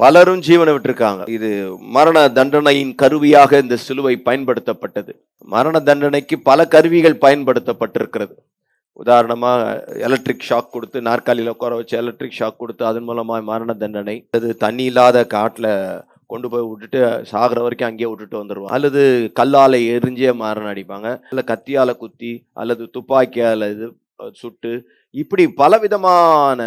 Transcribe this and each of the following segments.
பலரும் ஜீவனை விட்டிருக்காங்க. இது மரண தண்டனையின் கருவியாக இந்த சிலுவை பயன்படுத்தப்பட்டது. மரண தண்டனைக்கு பல கருவிகள் பயன்படுத்தப்பட்டிருக்கிறது. உதாரணமா எலக்ட்ரிக் ஷாக் கொடுத்து, நாற்காலியில உட்கார வச்சு எலக்ட்ரிக் ஷாக் கொடுத்து அதன் மூலமா மரண தண்டனை. அது தண்ணி இல்லாத காட்டுல கொண்டு போய் விட்டுட்டு சாகிற வரைக்கும் அங்கேயே விட்டுட்டு வந்துடுவாங்க. அல்லது கல்லால எரிஞ்சே மரணம் அடிப்பாங்க, இல்ல கத்தியால குத்தி, அல்லது துப்பாக்கியால சுட்டு, இப்படி பலவிதமான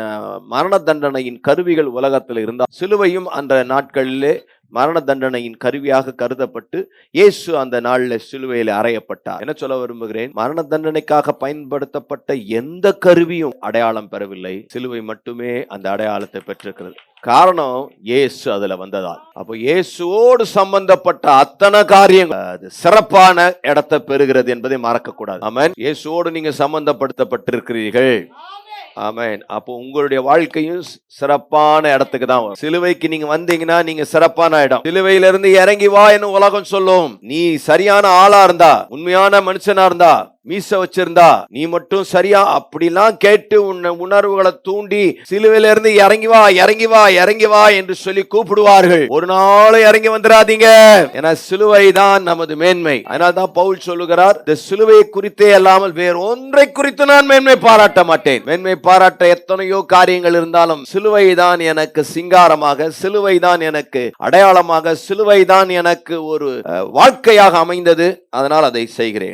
மரண தண்டனையின் கருவிகள் உலகத்தில் இருந்தால் சிலுவையும் அந்த நாட்களிலே மரண தண்டனையின் கருவியாக கருதப்பட்டு இயேசு அந்த நாளில் சிலுவையில் அறையப்பட்டார். என்ன சொல்ல விரும்புகிறேன், மரண தண்டனைக்காக பயன்படுத்தப்பட்ட எந்த கருவியும் அடையாளம் பெறவில்லை. சிலுவை மட்டுமே அந்த அடையாளத்தை பெற்றிருக்கிறது. காரணம் இயேசு அதுல வந்ததால். அப்போ இயேசுவோடு சம்பந்தப்பட்ட அத்தனை காரியங்கள் அது சிறப்பான இடத்தை பெறுகிறது என்பதை மறக்க கூடாது. ஆமென். இயேசுவோடு நீங்க சம்பந்தப்படுத்தப்பட்டிருக்கிறீர்கள். ஆமென். அப்போ உங்களுடைய வாழ்க்கையும் சிறப்பான இடத்துக்கு தான் வரும். சிலுவைக்கு நீங்க வந்தீங்கன்னா நீங்க சிறப்பான இடம். சிலுவையிலிருந்து இறங்கி வா என்று உலகம் சொல்லும். நீ சரியான ஆளா இருந்தா, உண்மையான மனுஷனா இருந்தா, மீச வச்சிருந்தா, நீ மட்டும் சரியா அப்படிலாம் கேட்டு உணர்வுகளை தூண்டி சிலுவையில இருந்து இறங்கி வா இறங்கி வா இறங்கி வா என்று சொல்லி கூப்பிடுவார்கள். ஒரு நாள் இறங்கி வந்துடாதீங்க. ஏன்னா சிலுவை தான் நமது மேன்மை. அதனால்தான் பவுல் சொல்லுகிறார், இந்த சிலுவை குறித்தே அல்லாமல் வேறு ஒன்றை குறித்து நான் மேன்மை பாராட்ட மாட்டேன். மேன்மை பாராட்ட எத்தனையோ காரியங்கள் இருந்தாலும் சிலுவை தான் எனக்கு சிங்காரமாக, சிலுவை தான் எனக்கு அடையாளமாக, சிலுவை தான் எனக்கு ஒரு வாழ்க்கையாக அமைந்தது. அதனால் அதை செய்கிறேன்.